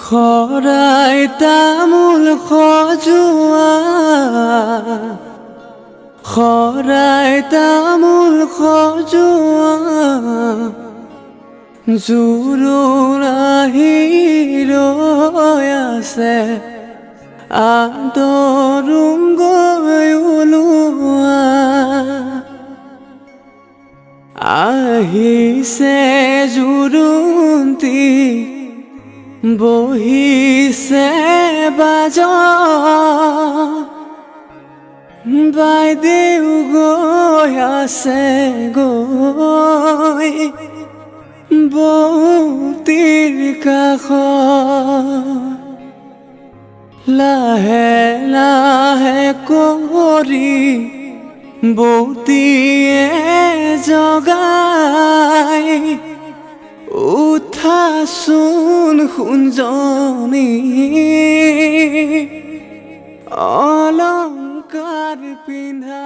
খৰাই তামোল খজোৱা খৰাই তামোল খজোৱা জোৰোণ আহি ৰৈ আছে আদৰুম গৈ ওলোৱা আহিছে জোৰোণটি বহিছে বাজা বাইদেউ গৈ আছে গৈ বৌতিৰ কাষত লাহে লাহে কৰি বৌতিয়ে জগাই উঠাচোন সোণজনী অলংকাৰ পিন্ধা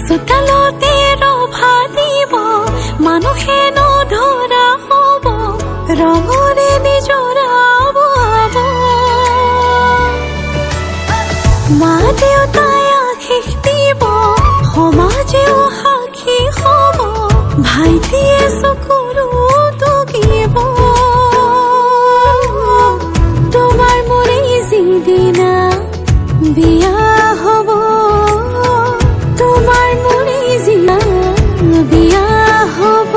চোতালতে ৰভা দিব মানুহে নধৰা হ'ব ৰঙৰে নিজৰাব মা দেউতাই আশীষ দিব সমাজেও সাক্ষী হ'ব ভাইটিয়ে চকুৰো টুকিব তোমাৰ মোৰে যিদিনা বিয়া হ'ব তোমার মনে জিয়া বিয়া হব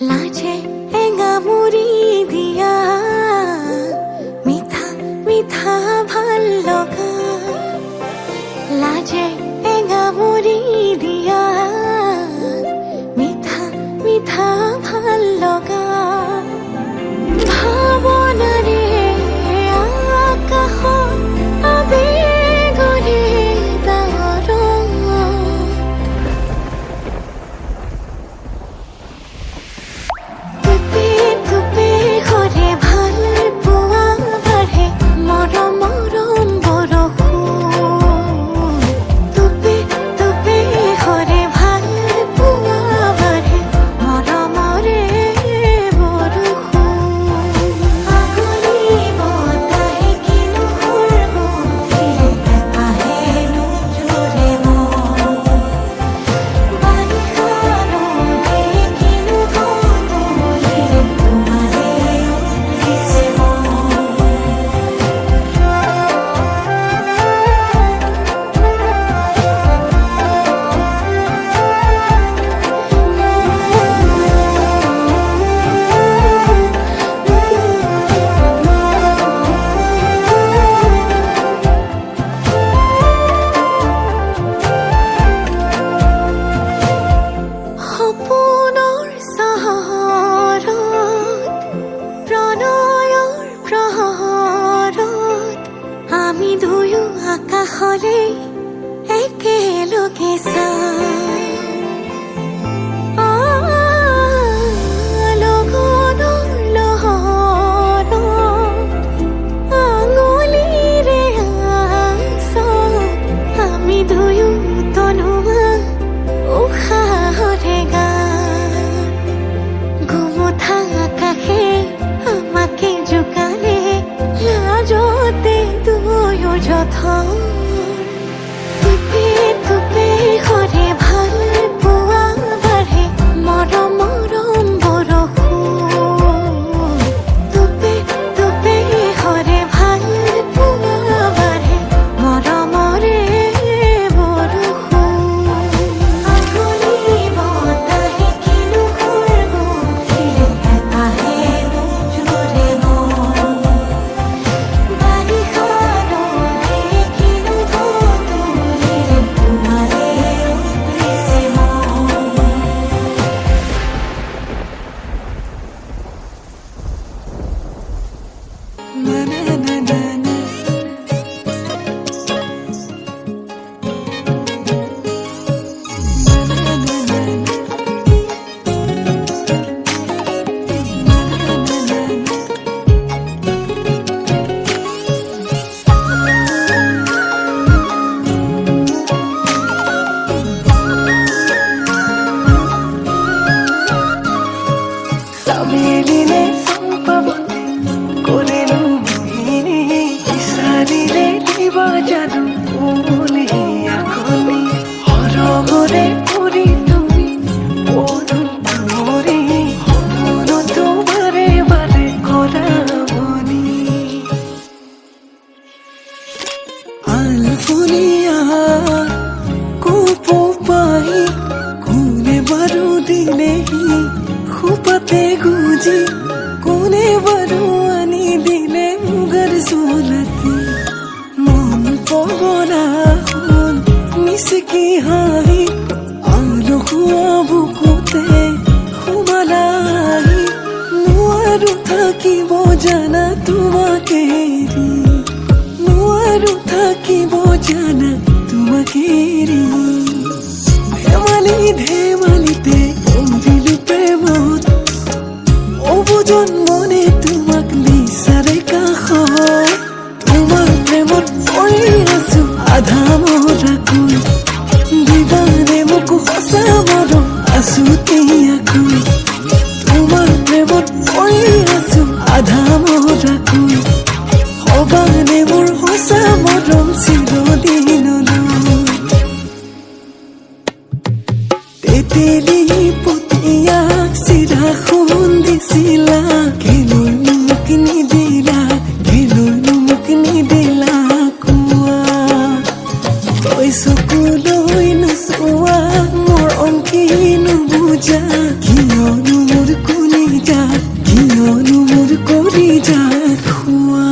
লাজে এঙা মুড়ি দিয়া মিঠা মিঠা ভাল লগা লাজে এঙা মুড়ি দিয়া মিঠা মিঠা ভাল লগা ভাৱনাৰে আকাশ আবেগৰে তৰংগ টুপি টুপি ঘৰে ভাল পোৱা বাঢ়ে মৰম মৰম বৰষুণ টুপি টুপি ঘৰে ভাল পোৱা বাঢ়ে মৰমৰে বৰষুণ আগলি বতাহে কিনো সুৰগুন্থিলে আহেনো জোৰে মন বাৰিষা নদী কিনো ধুনুলিলে তোমাৰে উঠিছে সপোনৰ চহৰত প্ৰণয়ৰ প্ৰহৰত আমি দুয়ো আকাশলে একেলগে লগনৰ লহৰত আঙুলিৰে আঁচত আমি দুয়ো তনুৱা উশাহৰে গান গোমঠা আকাশে আমাকে জোকালে লাজতে দুয়ো যথন টুপি টুপি ঘৰে ভাল পোৱা বাঢ়ে মৰম মৰম বৰষুণ টুপি টুপি ঘৰে ভাল পোৱা বাঢ়ে মৰমৰে বৰষুণ আগলি বতাহে কিনো সুৰগুন্থিলে আহেনো জোৰে মন বাৰিষা নদী কিনো ধুনুলিলে তোমাৰে উঠিছে মন না না না না না মেলিলে সম্পাবনে কৰেলো মোহিনী বিচাৰিলে দিবা যাদু কোনে আকনি হৰগৰে কৰি তুমি পদুম মৰি সপোন তোমাৰে বাৰে কৰাবনি আলফুলিয়া কোপো পাই কোনে বাৰু দিলেহি খুপাতে গুজি কোনে বাৰু আনি দিলে মুগৰ চোলাতে বলা শুন মিচিকি হাঁহি আলসুৱা বুকুতে সোমালাহি নোৱাৰো থাকিব জানা তোমাকে এৰি নোৱাৰো থাকিব জানা তোমাকে এৰি ধেমালিতে পঢ়িলো প্ৰেমত অবুজন মনে তোমাক বিচাৰে কাষত তোমাৰ প্ৰেমত পৰি আছো আধা মৰাকৈ দিবানে মোক সঁচা মৰম আছো তিয়াকৈ তোমাৰ প্ৰেমত পৰি আছো আধা মৰাকৈ হবানে মোৰ সঁচা মৰম চিৰদিনলৈ তেতেলি পতিয়াক চিৰা খুন্দিছিলা কেলৈনো মোক নিদিলা কেলৈনো মোক নিদিলা কোৱা তই চকুলৈ নোচোৱা মোৰ অংকি নুবুজা কিয়নো মোৰ কলিজা কিয়নো মোৰ কলিজা খোৱা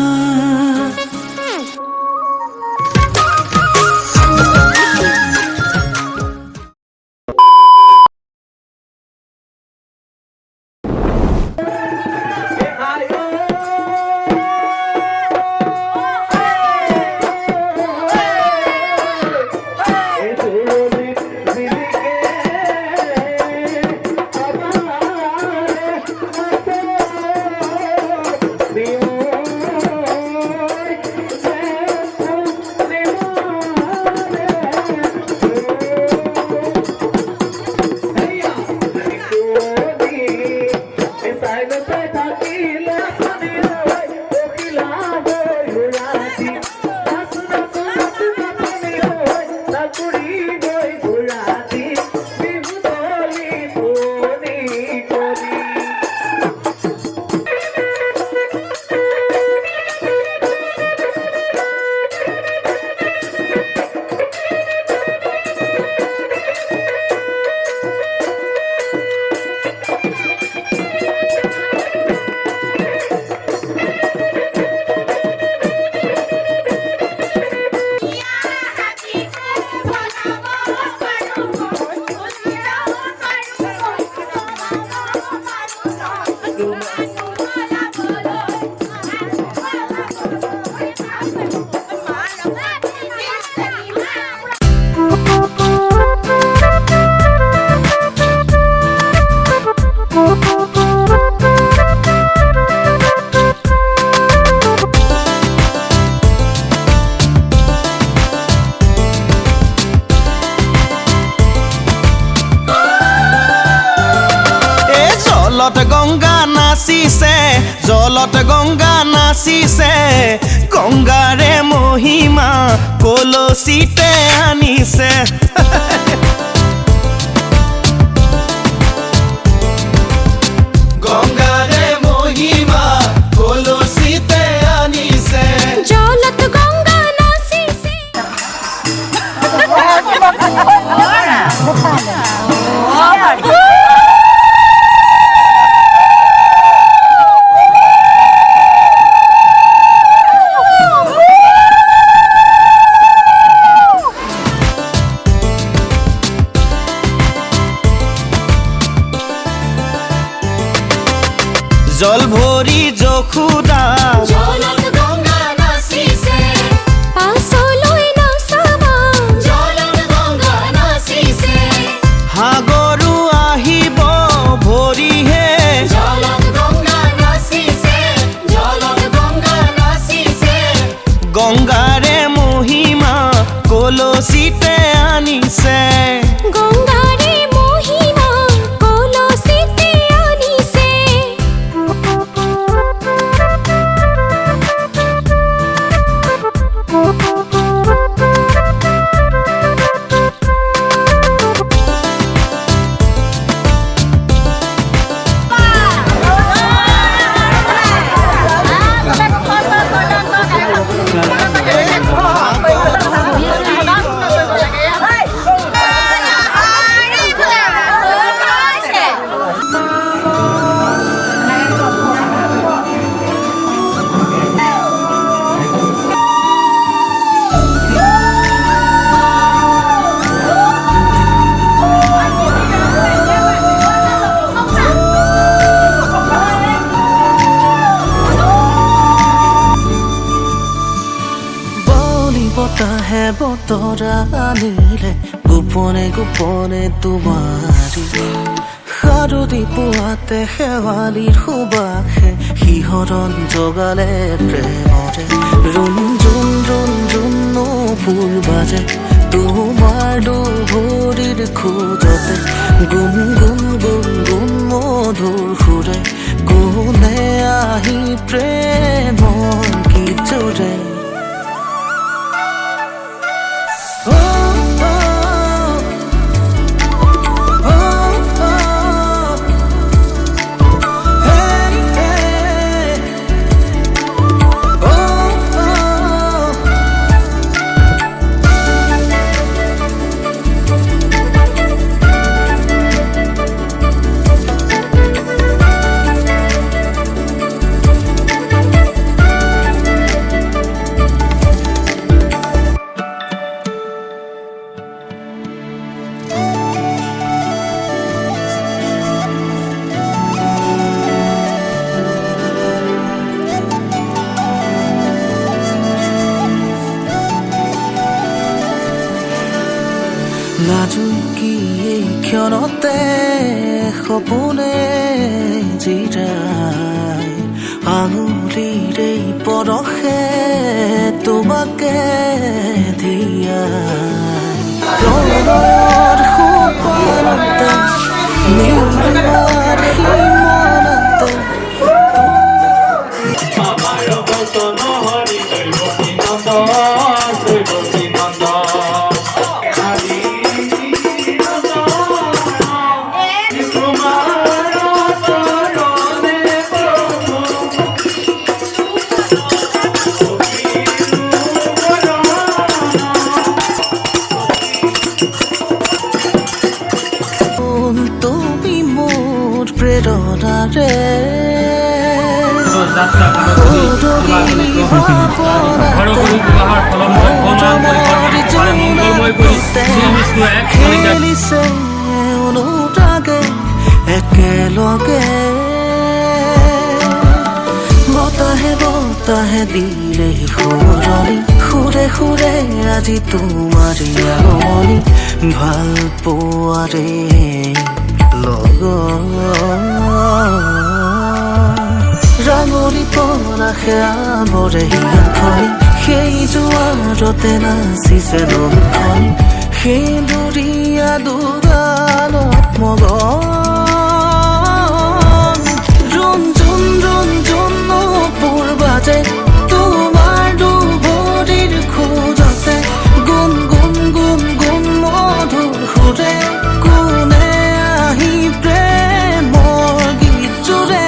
জলত গংগা নাচিছে গংগাৰে মহিমা কলচিতে আনিছে গংগাৰে মহিমা কলচিতে আনিছে জলত গঙ্গা নাচিছে জল ভৰি যশোদা জলত গঙ্গা নাচিছে পাছলৈ নাচাবা জলত গঙ্গা নাচিছে সাগৰো আহিব ভৰিহে জলত গঙ্গা নাচিছে জলত গঙ্গা নাচিছে গংগাৰে মহিমা কলচিতে আনিছে গঙ্গাৰে মহিমা কলচিতে আনিছে বতৰা আনিলে গোপনে গোপনে তোমাৰি সাৰদি পুৱাতে শেৱালিৰ সুবাসে শিহৰণ জগালে প্ৰেমৰে ৰুণ ৰুণ ফুল বাজে তোমাৰ দুভৰিৰ খোজতে গুণ গুণ গুণ গুণ মধুৰ সুৰে কোনে আহি প্ৰেমৰ গীত জোৰে লাজুকি এই ক্ষণতে সপোনে জিৰাই আঙুলিৰ এই পৰশে তোমাকে দিয়াই প্ৰণয়ৰ সোপানতে নিৰ্মাৰ সীমানতে তুমি মোৰ প্ৰেৰণাৰে খেলিছে অনুৰাগে একেলগে বতাহে বতাহে দিলে সুৰণি সুৰে সুৰে আজি তোমাৰি আগমনি ভাল পোৱাৰে লগ ৰাঙলী পৰা সেয়াবৰে হিয়াখনি সেই জোৱাৰতে নাচিছে নখনি সেই দৰিয়া দুগানত মগন ৰুণ জুন ৰুণ জুন নপুৰ বাজে তোমাৰ দুভৰিৰ খোজতে গুণ গুণ গুণ গুণ মধুৰ সুৰে কোনে আহি প্ৰেমৰ গীত জোৰে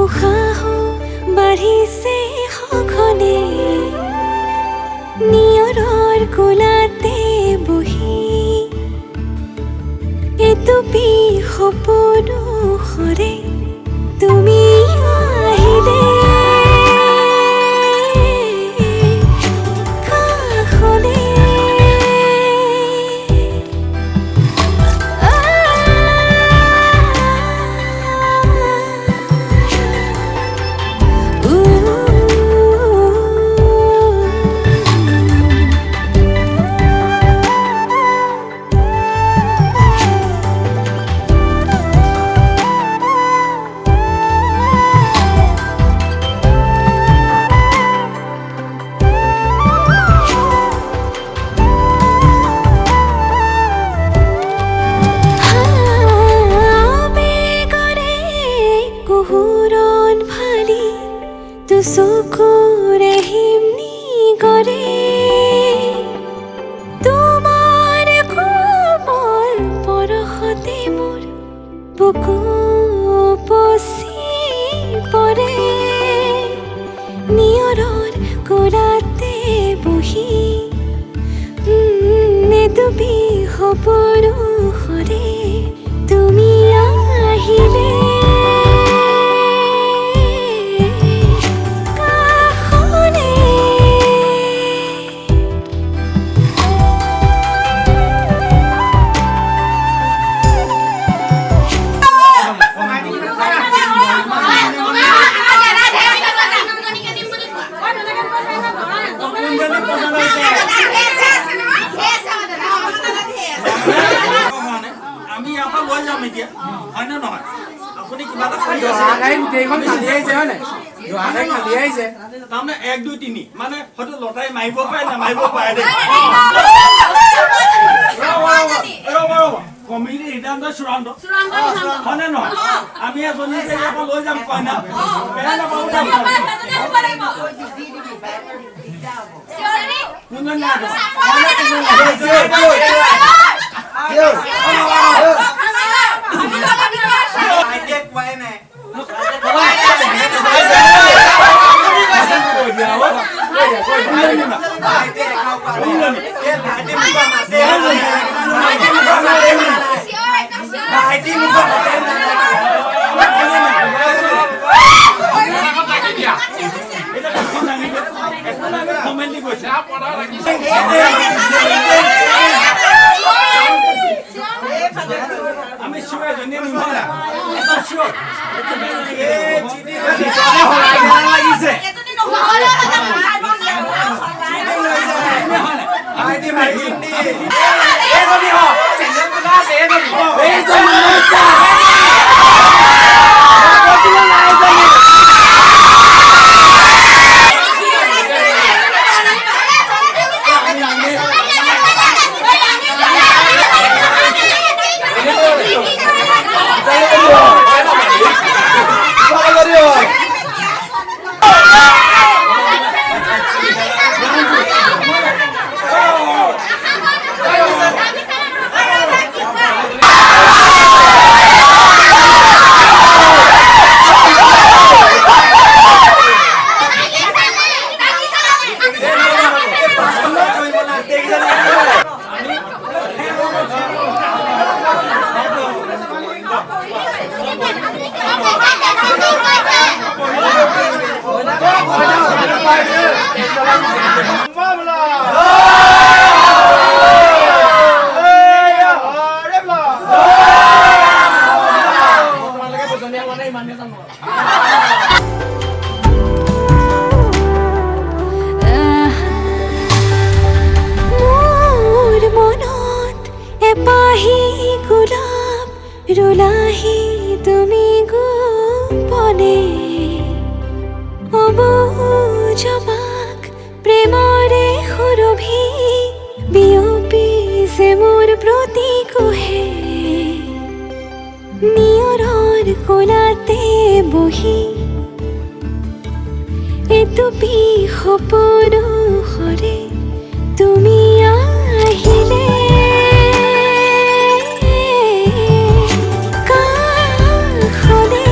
উশাহো বাঢ়িছে সঘনে নিয়ৰৰ কোলাতে বহি এটুপি সপোনো সৰে তুমি আহিলে কাষলে চকুৰে হিমনি কৰে তোমাৰ কোমল পৰশতে মোৰ বুকু উপচি পৰে নিয়ৰৰ কোলাতে বহি এটুপি সপোনো সৰে তুমি আহিলে আমি ইয়াৰ পৰা লৈ যাম এতিয়া হয় নে নহয় আপুনি কিবা এটা খাই তাৰমানে 1 2 3 মানে হয়তো লটাৰী মাৰিব পাৰে নামাৰিব পাৰে দেই কমিটি সিদ্ধান্ত চূড়ান্ত হয় নে নহয় আমি এজনী ইয়াৰ পৰা লৈ যাম কইনা বেয়া নাপাব কোনজন নাই আমি শিৱাই জনীয়ে নিমৰা এটা শিৱ লাগিছে ৰুলাহি তুমি গোপনে অবুজবাক প্ৰেমৰে সুৰভি বিয়পিছে মোৰ প্ৰতি কোহে নিয়ৰৰ কোলাতে বহি এটুপি সপোনো সৰে তুমি আহিলে কাষলে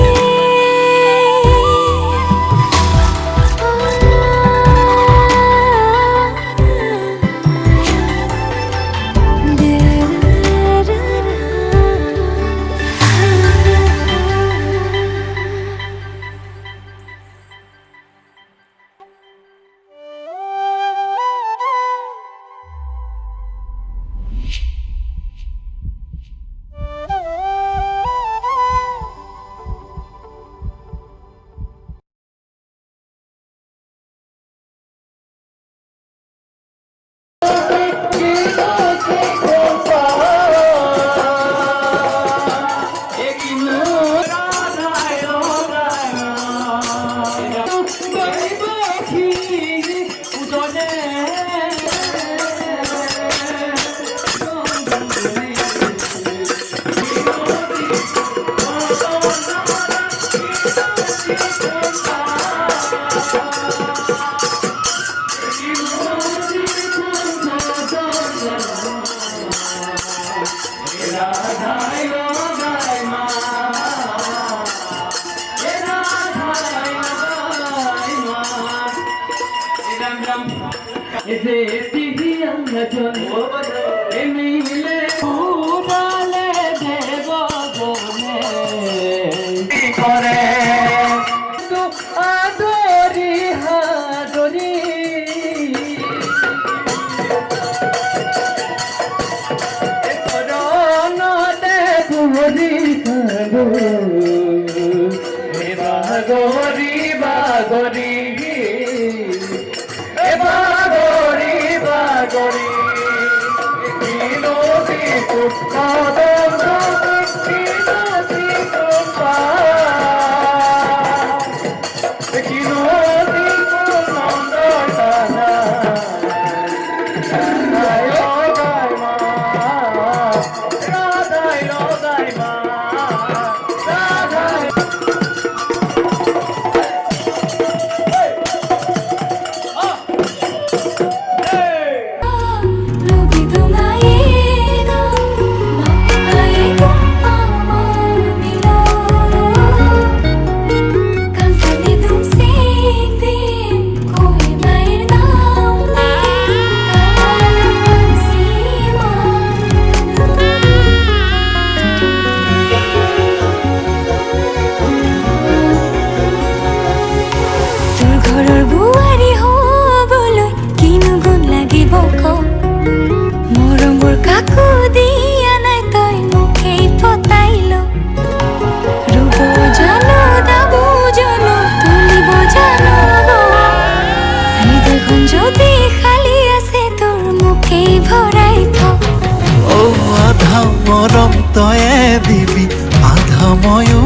মৰম তয়ে দিবি আধা ময়ো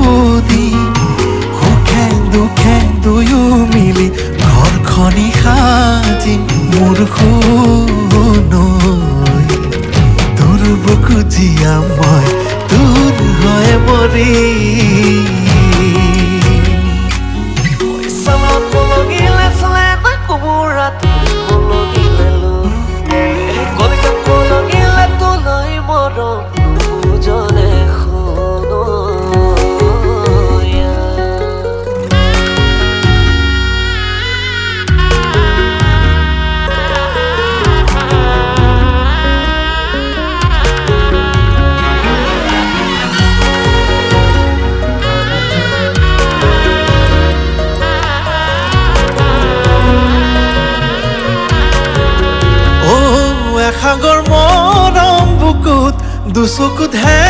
দি সুখে দুখে দুয়ো মিলি ঘৰখনি সাজিম মোৰ শুনৈ তোৰ বুকু জীয়া মই তোৰ হয় মৰি সাগৰ মৰম বুকুত দুচকুত হে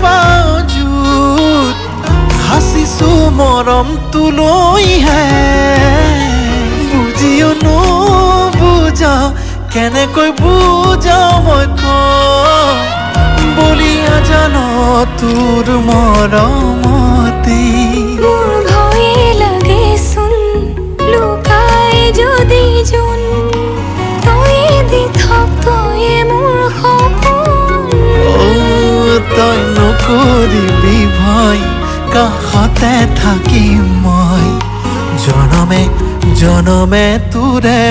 পাওঁ জুত সাঁচিছো মৰম তোলৈ হে বুজিও নুবুজাও কেনেকৈ বুজাও মই বলিয়া জান তোৰ মৰমতি মোৰ ভয়ে লাগেচোন লুকাই যদি যোন তয়ে দি থাক তয়ে মোৰ সপোন তই নকৰিবি ভয় কাষতে থাকিম মই জনমে জনমে তোৰে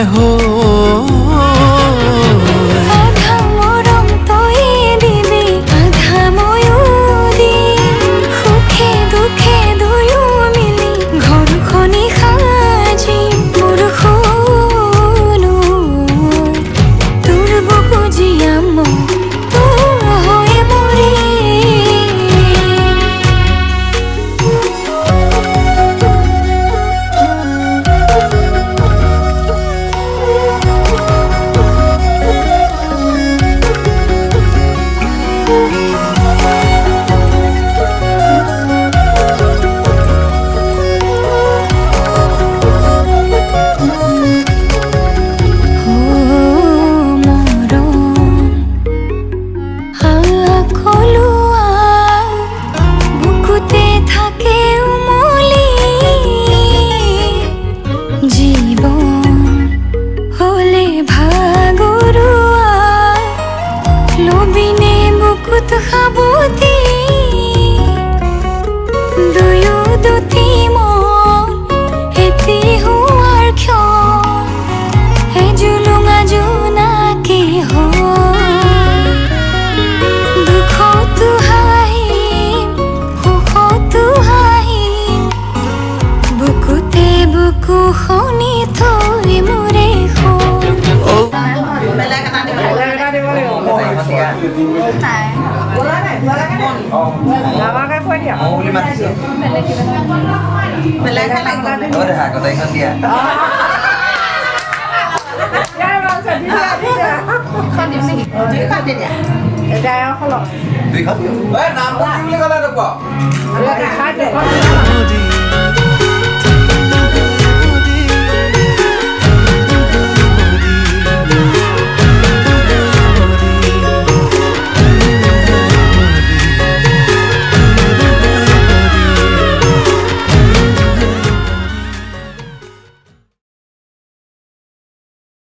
আধা মৰম তয়ে দিবি আধা ময়ো দিম সুখে দুখে দুয়ো মিলি ঘৰখনি সাজিম মোৰ শুনো তোৰ বুকু জীয়া মই তোৰ হৈ মৰিম কুশনি থৈ মোৰে সোণ নদী